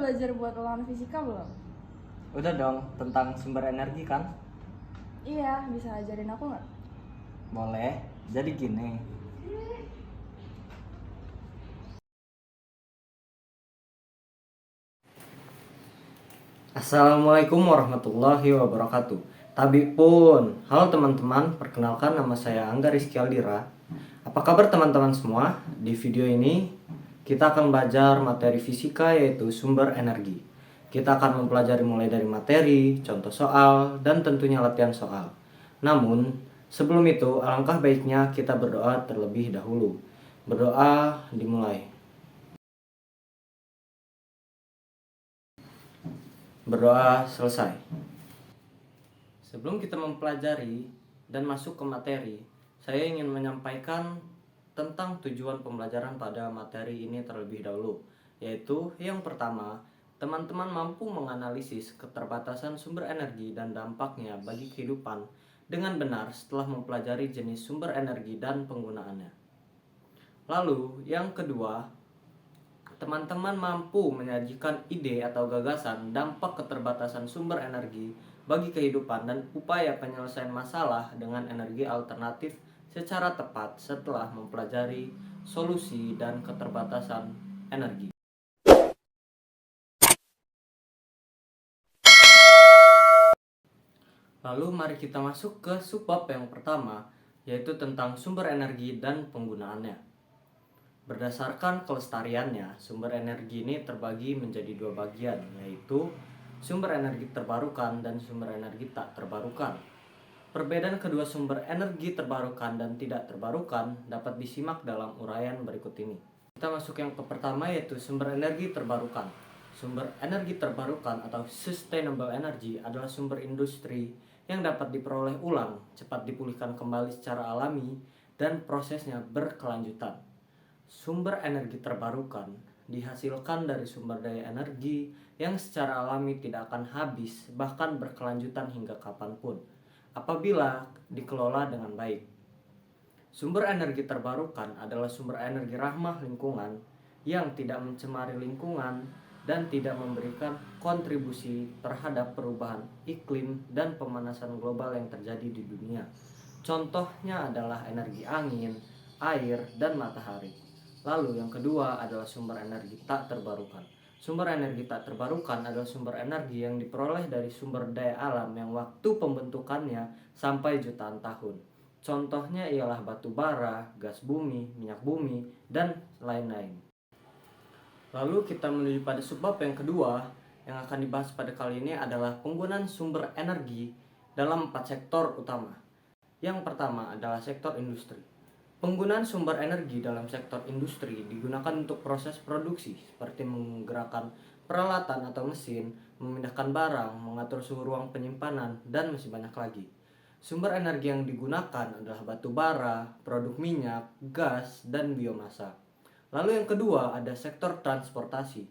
belajar buat ulangan fisika belum? Udah dong, tentang sumber energi kan? Iya, bisa ajarin aku nggak? Boleh. Jadi gini, Assalamualaikum warahmatullahi wabarakatuh. Tabi pun, halo teman-teman, perkenalkan nama saya Angga Rizky Aldira. Apa kabar teman-teman semua? Di video ini kita akan belajar materi fisika yaitu sumber energi. Kita akan mempelajari mulai dari materi, contoh soal, dan tentunya latihan soal. Namun, sebelum itu alangkah baiknya kita berdoa terlebih dahulu. Berdoa dimulai. Berdoa selesai. Sebelum kita mempelajari dan masuk ke materi, saya ingin menyampaikan tentang tujuan pembelajaran pada materi ini terlebih dahulu, yaitu yang pertama, teman-teman mampu menganalisis keterbatasan sumber energi dan dampaknya bagi kehidupan dengan benar setelah mempelajari jenis sumber energi dan penggunaannya. Lalu, yang kedua, teman-teman mampu menyajikan ide atau gagasan dampak keterbatasan sumber energi bagi kehidupan dan upaya penyelesaian masalah dengan energi alternatif secara tepat setelah mempelajari solusi dan keterbatasan energi. Lalu mari kita masuk ke subbab yang pertama, yaitu tentang sumber energi dan penggunaannya. Berdasarkan kelestariannya, sumber energi ini terbagi menjadi dua bagian, yaitu sumber energi terbarukan dan sumber energi tak terbarukan. Perbedaan kedua sumber energi terbarukan dan tidak terbarukan dapat disimak dalam uraian berikut ini. Kita masuk yang ke pertama, yaitu sumber energi terbarukan. Sumber energi terbarukan atau sustainable energy adalah sumber industri yang dapat diperoleh ulang, cepat dipulihkan kembali secara alami, dan prosesnya berkelanjutan. Sumber energi terbarukan dihasilkan dari sumber daya energi yang secara alami tidak akan habis, bahkan berkelanjutan hingga kapanpun, apabila dikelola dengan baik. Sumber energi terbarukan adalah sumber energi ramah lingkungan yang tidak mencemari lingkungan dan tidak memberikan kontribusi terhadap perubahan iklim dan pemanasan global yang terjadi di dunia. Contohnya adalah energi angin, air, dan matahari. Lalu yang kedua adalah sumber energi tak terbarukan. Sumber energi tak terbarukan adalah sumber energi yang diperoleh dari sumber daya alam yang waktu pembentukannya sampai jutaan tahun. Contohnya ialah batu bara, gas bumi, minyak bumi, dan lain-lain. Lalu kita menuju pada subbab yang kedua yang akan dibahas pada kali ini adalah penggunaan sumber energi dalam 4 sektor utama. Yang pertama adalah sektor industri. Penggunaan sumber energi dalam sektor industri digunakan untuk proses produksi seperti menggerakkan peralatan atau mesin, memindahkan barang, mengatur suhu ruang penyimpanan, dan masih banyak lagi. Sumber energi yang digunakan adalah batu bara, produk minyak, gas, dan biomasa. Lalu yang kedua ada sektor transportasi.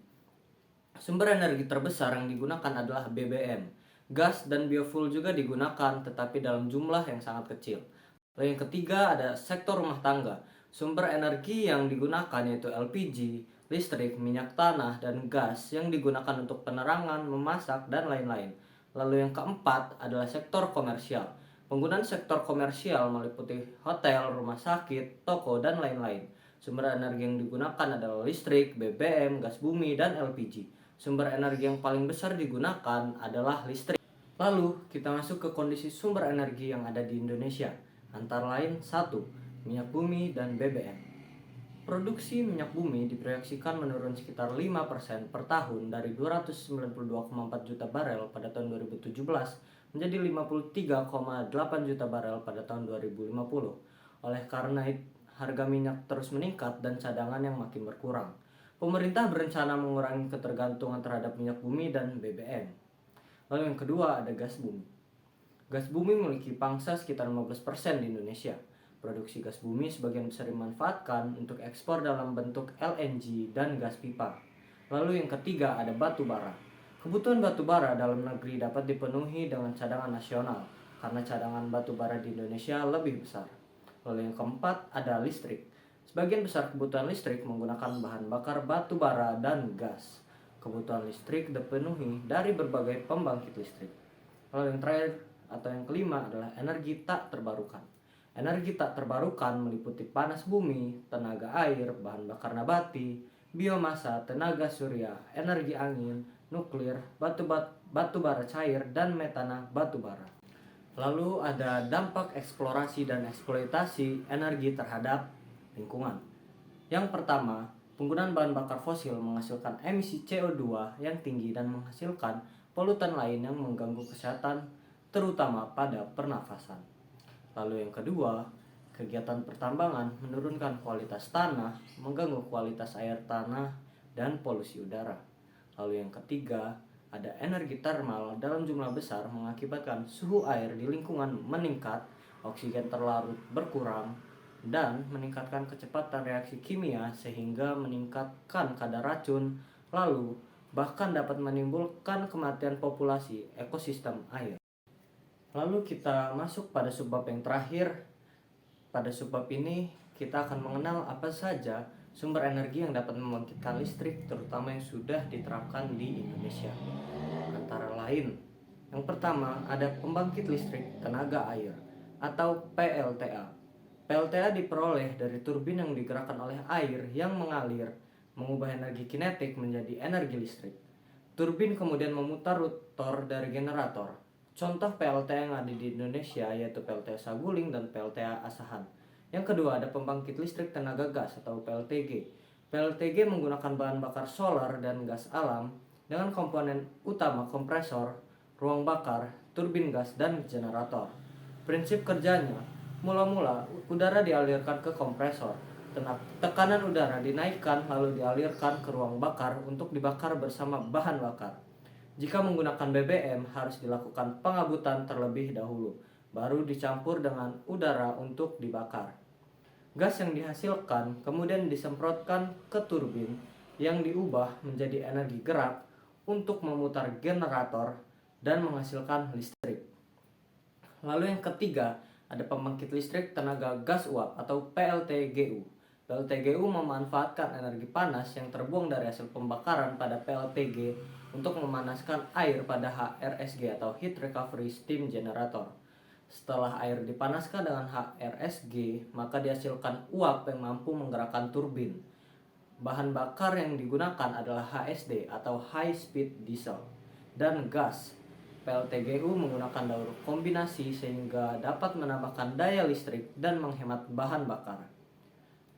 Sumber energi terbesar yang digunakan adalah BBM. Gas dan biofuel juga digunakan tetapi dalam jumlah yang sangat kecil. Lalu yang ketiga ada sektor rumah tangga. Sumber energi yang digunakan yaitu LPG, listrik, minyak tanah, dan gas yang digunakan untuk penerangan, memasak, dan lain-lain. Lalu yang keempat adalah sektor komersial. Penggunaan sektor komersial meliputi hotel, rumah sakit, toko, dan lain-lain. Sumber energi yang digunakan adalah listrik, BBM, gas bumi, dan LPG. Sumber energi yang paling besar digunakan adalah listrik. Lalu kita masuk ke kondisi sumber energi yang ada di Indonesia. Antara lain 1. Minyak bumi dan BBM. Produksi minyak bumi diproyeksikan menurun sekitar 5% per tahun dari 292,4 juta barel pada tahun 2017 menjadi 53,8 juta barel pada tahun 2050. Oleh karena harga minyak terus meningkat dan cadangan yang makin berkurang, pemerintah berencana mengurangi ketergantungan terhadap minyak bumi dan BBM. Lalu yang kedua ada gas bumi. Gas bumi memiliki pangsa sekitar 15% di Indonesia. Produksi gas bumi sebagian besar dimanfaatkan untuk ekspor dalam bentuk LNG dan gas pipa. Lalu yang ketiga ada batu bara. Kebutuhan batu bara dalam negeri dapat dipenuhi dengan cadangan nasional karena cadangan batu bara di Indonesia lebih besar. Lalu yang keempat ada listrik. Sebagian besar kebutuhan listrik menggunakan bahan bakar batu bara dan gas. Kebutuhan listrik dipenuhi dari berbagai pembangkit listrik. Lalu yang terakhir atau yang kelima adalah energi tak terbarukan. Energi tak terbarukan meliputi panas bumi, tenaga air, bahan bakar nabati, biomasa, tenaga surya, energi angin, nuklir, batu bara cair, dan metana batu bara. Lalu ada dampak eksplorasi dan eksploitasi energi terhadap lingkungan. Yang pertama, penggunaan bahan bakar fosil menghasilkan emisi CO2 yang tinggi dan menghasilkan polutan lain yang mengganggu kesehatan, terutama pada pernafasan. Lalu yang kedua, kegiatan pertambangan menurunkan kualitas tanah, mengganggu kualitas air tanah, dan polusi udara. Lalu yang ketiga, ada energi termal dalam jumlah besar mengakibatkan suhu air di lingkungan meningkat, oksigen terlarut berkurang, dan meningkatkan kecepatan reaksi kimia sehingga meningkatkan kadar racun, lalu bahkan dapat menimbulkan kematian populasi ekosistem air. Lalu kita masuk pada subbab yang terakhir. Pada subbab ini kita akan mengenal apa saja sumber energi yang dapat membangkitkan listrik, terutama yang sudah diterapkan di Indonesia. Antara lain, yang pertama ada pembangkit listrik tenaga air atau PLTA. PLTA diperoleh dari turbin yang digerakkan oleh air yang mengalir, mengubah energi kinetik menjadi energi listrik. Turbin kemudian memutar rotor dari generator. Contoh PLTA yang ada di Indonesia yaitu PLTA Saguling dan PLTA Asahan. Yang kedua ada pembangkit listrik tenaga gas atau PLTG. PLTG menggunakan bahan bakar solar dan gas alam dengan komponen utama kompresor, ruang bakar, turbin gas, dan generator. Prinsip kerjanya, mula-mula udara dialirkan ke kompresor. Tekanan udara dinaikkan lalu dialirkan ke ruang bakar untuk dibakar bersama bahan bakar. Jika menggunakan BBM harus dilakukan pengabutan terlebih dahulu, baru dicampur dengan udara untuk dibakar. Gas yang dihasilkan kemudian disemprotkan ke turbin yang diubah menjadi energi gerak untuk memutar generator dan menghasilkan listrik. Lalu yang ketiga, ada pembangkit listrik tenaga gas uap atau PLTGU. PLTGU memanfaatkan energi panas yang terbuang dari hasil pembakaran pada PLTG untuk memanaskan air pada HRSG atau Heat Recovery Steam Generator. Setelah air dipanaskan dengan HRSG, maka dihasilkan uap yang mampu menggerakkan turbin. Bahan bakar yang digunakan adalah HSD atau High Speed Diesel dan gas. PLTGU menggunakan daur kombinasi sehingga dapat menambahkan daya listrik dan menghemat bahan bakar.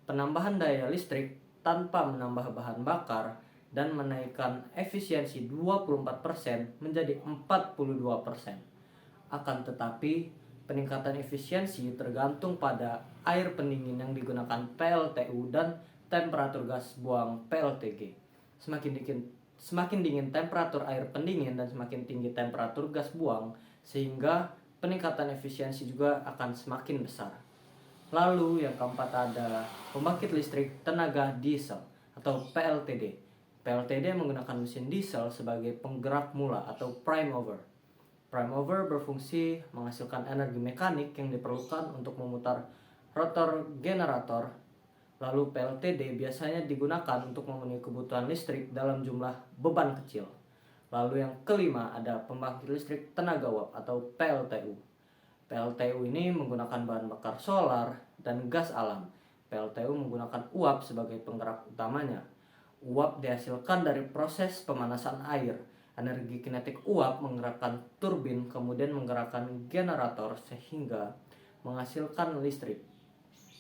Penambahan daya listrik tanpa menambah bahan bakar dan menaikkan efisiensi 24% menjadi 42%. Akan tetapi, peningkatan efisiensi tergantung pada air pendingin yang digunakan PLTU dan temperatur gas buang PLTG. Semakin dingin temperatur air pendingin dan semakin tinggi temperatur gas buang, sehingga peningkatan efisiensi juga akan semakin besar. Lalu yang keempat ada pembangkit listrik tenaga diesel atau PLTD. PLTD menggunakan mesin diesel sebagai penggerak mula atau prime mover. Prime mover berfungsi menghasilkan energi mekanik yang diperlukan untuk memutar rotor generator. Lalu PLTD biasanya digunakan untuk memenuhi kebutuhan listrik dalam jumlah beban kecil. Lalu yang kelima ada pembangkit listrik tenaga uap atau PLTU. PLTU ini menggunakan bahan bakar solar dan gas alam. PLTU menggunakan uap sebagai penggerak utamanya. Uap dihasilkan dari proses pemanasan air. Energi kinetik uap menggerakkan turbin, kemudian menggerakkan generator sehingga menghasilkan listrik.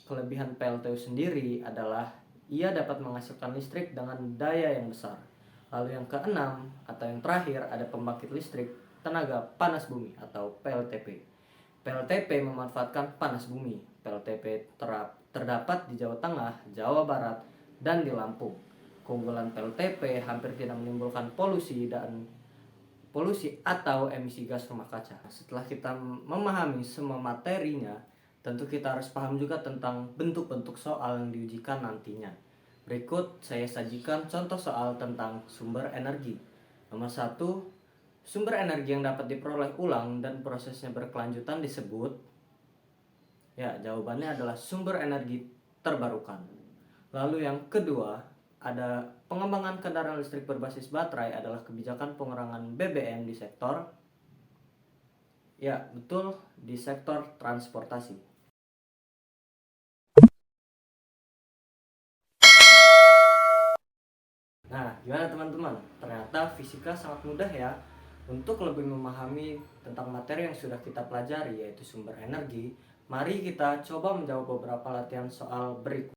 Kelebihan PLTU sendiri adalah ia dapat menghasilkan listrik dengan daya yang besar. Lalu yang keenam atau yang terakhir ada pembangkit listrik tenaga panas bumi atau PLTP. PLTP memanfaatkan panas bumi. PLTP terdapat di Jawa Tengah, Jawa Barat, dan di Lampung. Keunggulan PLTP hampir tidak menimbulkan polusi atau emisi gas rumah kaca. Setelah kita memahami semua materinya, tentu kita harus paham juga tentang bentuk-bentuk soal yang diujikan nantinya. Berikut saya sajikan contoh soal tentang sumber energi. Nomor 1, sumber energi yang dapat diperoleh ulang dan prosesnya berkelanjutan disebut. Ya, jawabannya adalah sumber energi terbarukan. Lalu yang kedua, ada pengembangan kendaraan listrik berbasis baterai adalah kebijakan pengurangan BBM di sektor, ya betul, di sektor transportasi. Nah, gimana teman-teman? Ternyata fisika sangat mudah ya. Untuk lebih memahami tentang materi yang sudah kita pelajari, yaitu sumber energi, mari kita coba menjawab beberapa latihan soal berikut.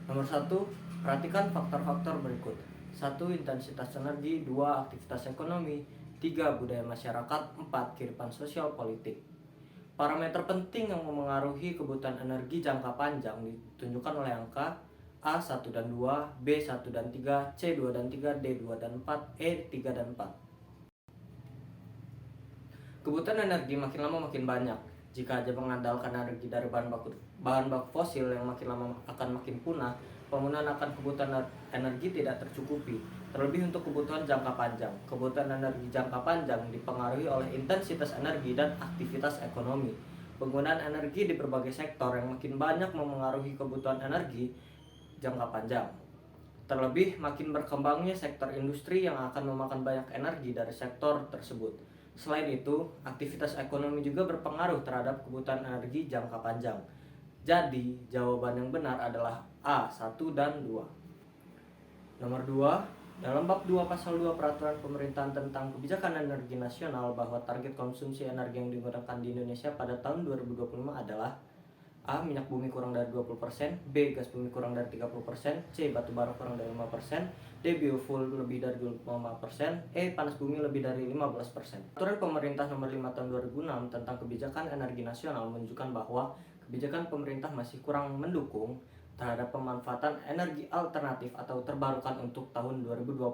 Nomor 1, perhatikan faktor-faktor berikut. 1. Intensitas energi. 2. Aktivitas ekonomi. 3. Budaya masyarakat. 4. Kehidupan sosial politik. Parameter penting yang memengaruhi kebutuhan energi jangka panjang ditunjukkan oleh angka A1 dan 2, B1 dan 3, C2 dan 3, D2 dan 4, E3 dan 4. Kebutuhan energi makin lama makin banyak. Jika aja mengandalkan energi dari bahan baku fosil yang makin lama akan makin punah, penggunaan akan kebutuhan energi tidak tercukupi. Terlebih untuk kebutuhan jangka panjang. Kebutuhan energi jangka panjang dipengaruhi oleh intensitas energi dan aktivitas ekonomi. Penggunaan energi di berbagai sektor yang makin banyak memengaruhi kebutuhan energi jangka panjang. Terlebih makin berkembangnya sektor industri yang akan memakan banyak energi dari sektor tersebut. Selain itu, aktivitas ekonomi juga berpengaruh terhadap kebutuhan energi jangka panjang. Jadi, jawaban yang benar adalah A1 dan 2. Nomor 2, dalam bab 2 pasal 2 Peraturan Pemerintahan tentang Kebijakan Energi Nasional bahwa target konsumsi energi yang digunakan di Indonesia pada tahun 2025 adalah A. Minyak bumi kurang dari 20%, B. Gas bumi kurang dari 30%, C. Batu bara kurang dari 5%, D. Biofuel lebih dari 25%, E. Panas bumi lebih dari 15%. Peraturan Pemerintah Nomor 5 Tahun 2006 tentang Kebijakan Energi Nasional menunjukkan bahwa kebijakan pemerintah masih kurang mendukung terhadap pemanfaatan energi alternatif atau terbarukan untuk tahun 2025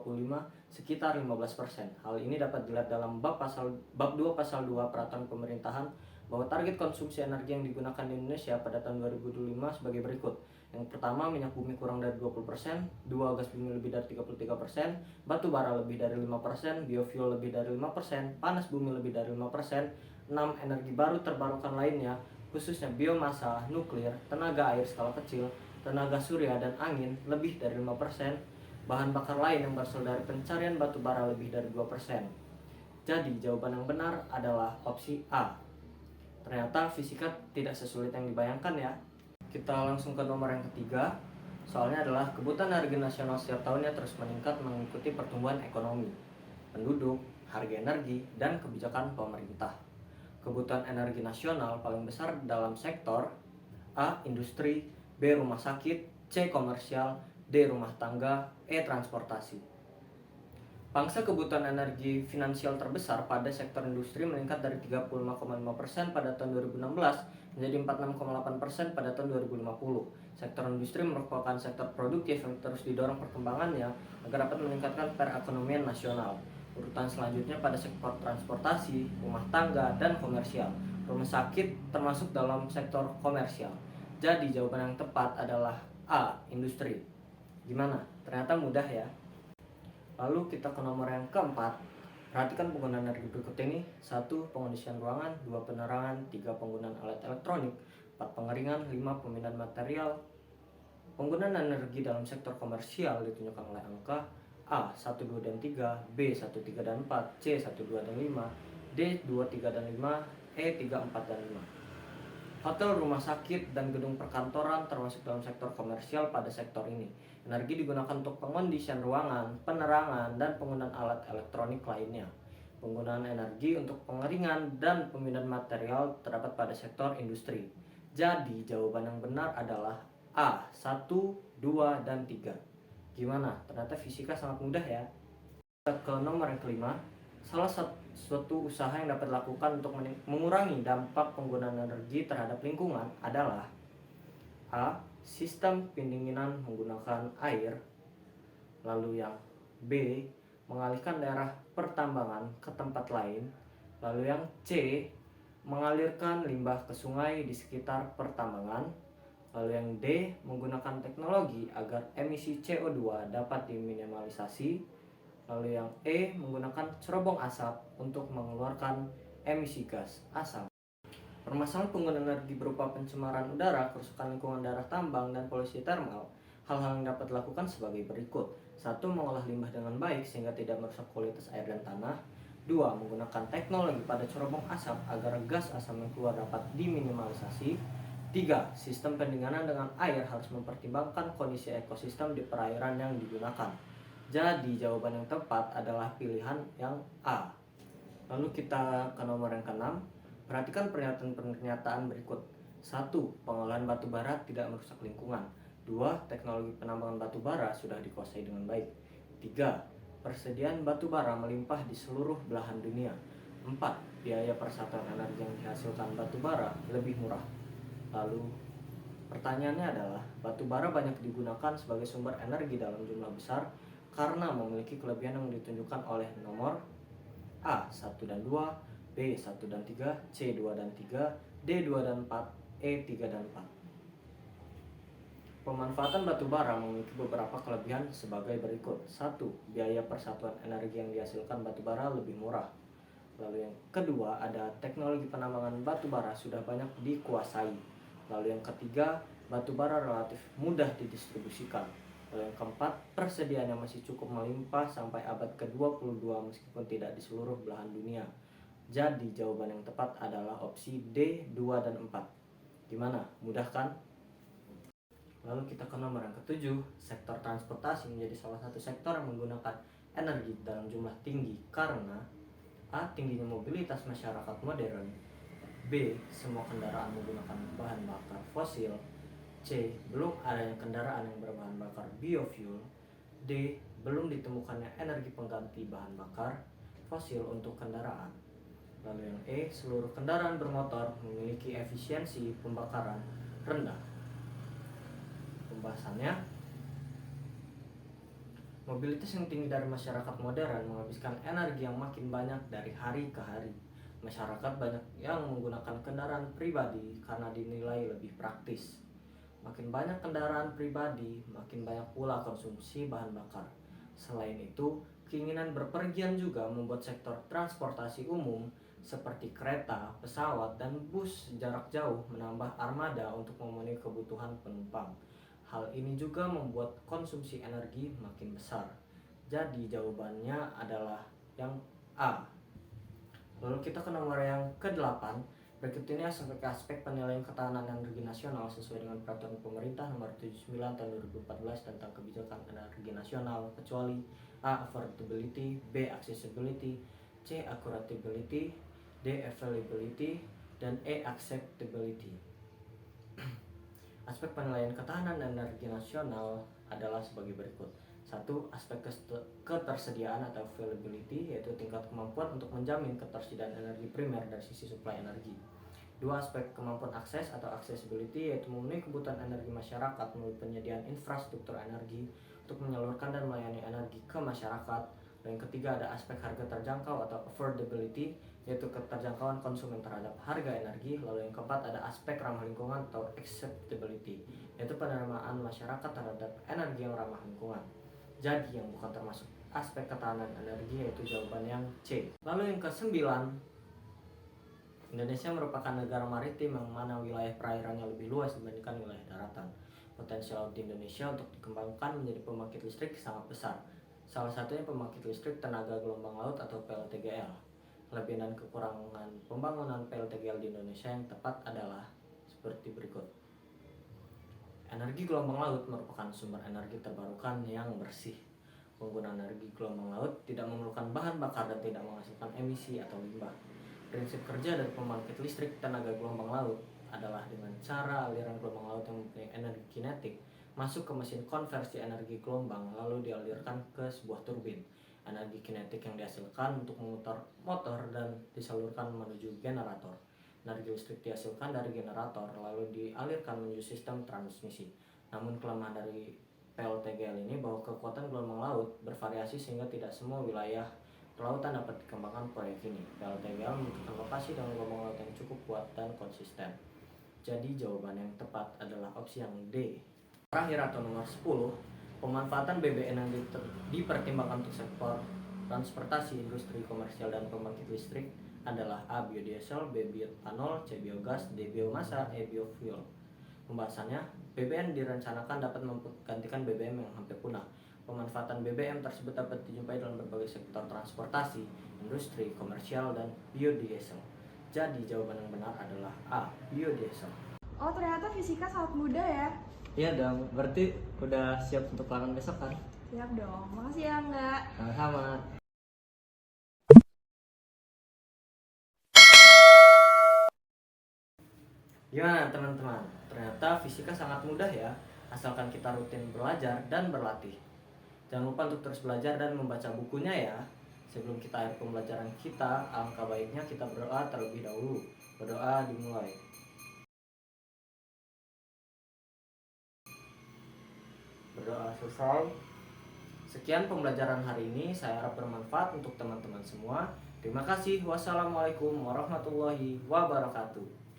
sekitar 15%. Hal ini dapat dilihat dalam bab 2 pasal 2 Peraturan Pemerintahan bahwa target konsumsi energi yang digunakan di Indonesia pada tahun 2025 sebagai berikut. Yang pertama, minyak bumi kurang dari 20%, 2. Gas bumi lebih dari 33%, batu bara lebih dari 5%, biofuel lebih dari 5%, panas bumi lebih dari 5%, 6. Energi baru terbarukan lainnya, khususnya biomasa, nuklir, tenaga air skala kecil, tenaga surya dan angin lebih dari 5%, bahan bakar lain yang berasal dari pencarian batu bara lebih dari 2%. Jadi, jawaban yang benar adalah opsi A. Ternyata fisika tidak sesulit yang dibayangkan ya. Kita langsung ke nomor yang ketiga. Soalnya adalah kebutuhan energi nasional setiap tahunnya terus meningkat mengikuti pertumbuhan ekonomi, penduduk, harga energi, dan kebijakan pemerintah. Kebutuhan energi nasional paling besar dalam sektor A. Industri, B. Rumah sakit, C. Komersial, D. Rumah tangga, E. Transportasi. Pangsa kebutuhan energi finansial terbesar pada sektor industri meningkat dari 35,5% pada tahun 2016 menjadi 46,8% pada tahun 2050. Sektor industri merupakan sektor produktif yang terus didorong perkembangannya agar dapat meningkatkan perekonomian nasional. Urutan selanjutnya pada sektor transportasi, rumah tangga, dan komersial. Rumah sakit termasuk dalam sektor komersial. Jadi jawaban yang tepat adalah A. Industri. Gimana? Ternyata mudah ya. Lalu kita ke nomor yang keempat. Perhatikan penggunaan energi berikut ini. 1. Pengondisian ruangan. 2. Penerangan. 3. Penggunaan alat elektronik. 4. Pengeringan. 5. Pemindahan material. Penggunaan energi dalam sektor komersial ditunjukkan oleh angka A. 1, 2, dan 3, B. 1, 3, dan 4, C. 1, 2, dan 5, D. 2, 3, dan 5, E. 3, 4, dan 5. Hotel, rumah sakit, dan gedung perkantoran termasuk dalam sektor komersial pada sektor ini. Energi digunakan untuk pengondisian ruangan, penerangan, dan penggunaan alat elektronik lainnya. Penggunaan energi untuk pengeringan dan pemindahan material terdapat pada sektor industri. Jadi jawaban yang benar adalah A. 1, 2, dan 3. Gimana? Ternyata fisika sangat mudah ya. Kita ke nomor yang kelima. Salah satu usaha yang dapat dilakukan untuk mengurangi dampak penggunaan energi terhadap lingkungan adalah A. Sistem pendinginan menggunakan air. Lalu yang B. Mengalihkan daerah pertambangan ke tempat lain. Lalu yang C. Mengalirkan limbah ke sungai di sekitar pertambangan. Lalu yang D. Menggunakan teknologi agar emisi CO2 dapat diminimalisasi. Lalu yang E. Menggunakan cerobong asap untuk mengeluarkan emisi gas asam. Permasalahan penggunaan energi berupa pencemaran udara, kerusakan lingkungan daerah tambang, dan polusi termal Hal-hal yang dapat dilakukan sebagai berikut. 1. Mengolah limbah dengan baik sehingga tidak merusak kualitas air dan tanah. 2. Menggunakan teknologi pada cerobong asap agar gas asam yang keluar dapat diminimalisasi. 3. Sistem pendinginan dengan air harus mempertimbangkan kondisi ekosistem di perairan yang digunakan. Jadi jawaban yang tepat adalah pilihan yang A. Lalu kita ke nomor yang ke-6. Perhatikan pernyataan-pernyataan berikut. 1. Pengolahan batu bara tidak merusak lingkungan. 2. Teknologi penambangan batu bara sudah dikuasai dengan baik. 3. Persediaan batu bara melimpah di seluruh belahan dunia. 4. Biaya persatuan energi yang dihasilkan batu bara lebih murah. Lalu pertanyaannya adalah, batu bara banyak digunakan sebagai sumber energi dalam jumlah besar karena memiliki kelebihan yang ditunjukkan oleh nomor A. 1 dan 2, B. 1 dan 3, C. 2 dan 3, D. 2 dan 4, E. 3 dan 4. Pemanfaatan batu bara memiliki beberapa kelebihan sebagai berikut. 1. Biaya persatuan energi yang dihasilkan batu bara lebih murah. Lalu yang kedua, ada teknologi penambangan batu bara sudah banyak dikuasai. Lalu yang ketiga, batu bara relatif mudah didistribusikan. Lalu yang keempat, persediaannya masih cukup melimpah sampai abad ke-22 meskipun tidak di seluruh belahan dunia. Jadi jawaban yang tepat adalah opsi D, 2 dan 4. Gimana? Mudah kan? Lalu kita ke nomor yang ke-7. Sektor transportasi menjadi salah satu sektor yang menggunakan energi dalam jumlah tinggi karena A. Tingginya mobilitas masyarakat modern. B. Semua kendaraan menggunakan bahan bakar fosil. C. Belum adanya kendaraan yang berbahan bakar biofuel. D. Belum ditemukannya energi pengganti bahan bakar fosil untuk kendaraan. Lalu yang E. Seluruh kendaraan bermotor memiliki efisiensi pembakaran rendah. Pembahasannya, mobilitas yang tinggi dari masyarakat modern menghabiskan energi yang makin banyak dari hari ke hari. Masyarakat banyak yang menggunakan kendaraan pribadi karena dinilai lebih praktis. Makin banyak kendaraan pribadi, makin banyak pula konsumsi bahan bakar. Selain itu, keinginan berpergian juga membuat sektor transportasi umum seperti kereta, pesawat, dan bus jarak jauh menambah armada untuk memenuhi kebutuhan penumpang. Hal ini juga membuat konsumsi energi makin besar. Jadi jawabannya adalah yang A. Lalu kita ke nomor yang ke-8. Berikut ini aspek-aspek penilaian ketahanan energi nasional sesuai dengan peraturan pemerintah nomor 79 tahun 2014 tentang kebijakan energi nasional, kecuali A. Affordability, B. Accessibility, C. Accountability, D. Availability, dan E. Acceptability. Aspek penilaian ketahanan energi nasional adalah sebagai berikut. 1. Aspek ketersediaan atau availability, yaitu tingkat kemampuan untuk menjamin ketersediaan energi primer dari sisi suplai energi. 2. Aspek kemampuan akses atau accessibility, yaitu memenuhi kebutuhan energi masyarakat melalui penyediaan infrastruktur energi untuk menyalurkan dan melayani energi ke masyarakat. Dan yang ketiga, ada aspek harga terjangkau atau affordability, yaitu keterjangkauan konsumen terhadap harga energi. Lalu yang keempat, ada aspek ramah lingkungan atau acceptability, yaitu penerimaan masyarakat terhadap energi yang ramah lingkungan. Jadi yang bukan termasuk aspek ketahanan energi yaitu jawaban yang C. Lalu yang ke-9, Indonesia merupakan negara maritim yang mana wilayah perairannya lebih luas dibandingkan wilayah daratan. Potensial di Indonesia untuk dikembangkan menjadi pembangkit listrik sangat besar. Salah satunya pembangkit listrik tenaga gelombang laut atau PLTGL. Kelebihan dan kekurangan pembangunan PLTGL di Indonesia yang tepat adalah seperti berikut. Energi gelombang laut merupakan sumber energi terbarukan yang bersih. Penggunaan energi gelombang laut tidak memerlukan bahan bakar dan tidak menghasilkan emisi atau limbah. Prinsip kerja dari pembangkit listrik tenaga gelombang laut adalah dengan cara aliran gelombang laut yang mempunyai energi kinetik masuk ke mesin konversi energi gelombang lalu dialirkan ke sebuah turbin. Energi kinetik yang dihasilkan untuk memutar motor dan disalurkan menuju generator. Energi listrik dihasilkan dari generator lalu dialirkan menuju sistem transmisi. Namun kelemahan dari PLTGL ini bahwa kekuatan gelombang laut bervariasi sehingga tidak semua wilayah kelautan dapat dikembangkan proyek ini. PLTGL membutuhkan lokasi dengan gelombang laut yang cukup kuat dan konsisten. Jadi jawaban yang tepat adalah opsi yang D. Terakhir atau nomor 10, pemanfaatan BBN yang dipertimbangkan untuk sektor transportasi, industri, komersial, dan pembangkit listrik adalah A. Biodiesel, B. Bioetanol, C. Biogas, D. Biomasa, E. Biofuel. Pembahasannya, BBM direncanakan dapat menggantikan BBM yang hampir punah. Pemanfaatan BBM tersebut dapat dijumpai dalam berbagai sektor transportasi, industri, komersial, dan biodiesel. Jadi jawaban yang benar adalah A, biodiesel. Oh, ternyata fisika sangat mudah ya. Iya dong, berarti udah siap untuk ulangan besok kan? Siap dong. Makasih ya, Enggak. Sama-sama. Gimana teman-teman? Ternyata fisika sangat mudah ya, asalkan kita rutin belajar dan berlatih. Jangan lupa untuk terus belajar dan membaca bukunya ya. Sebelum kita akhir pembelajaran kita, alangkah baiknya kita berdoa terlebih dahulu. Berdoa dimulai. Berdoa selesai. Sekian pembelajaran hari ini, saya harap bermanfaat untuk teman-teman semua. Terima kasih. Wassalamualaikum warahmatullahi wabarakatuh.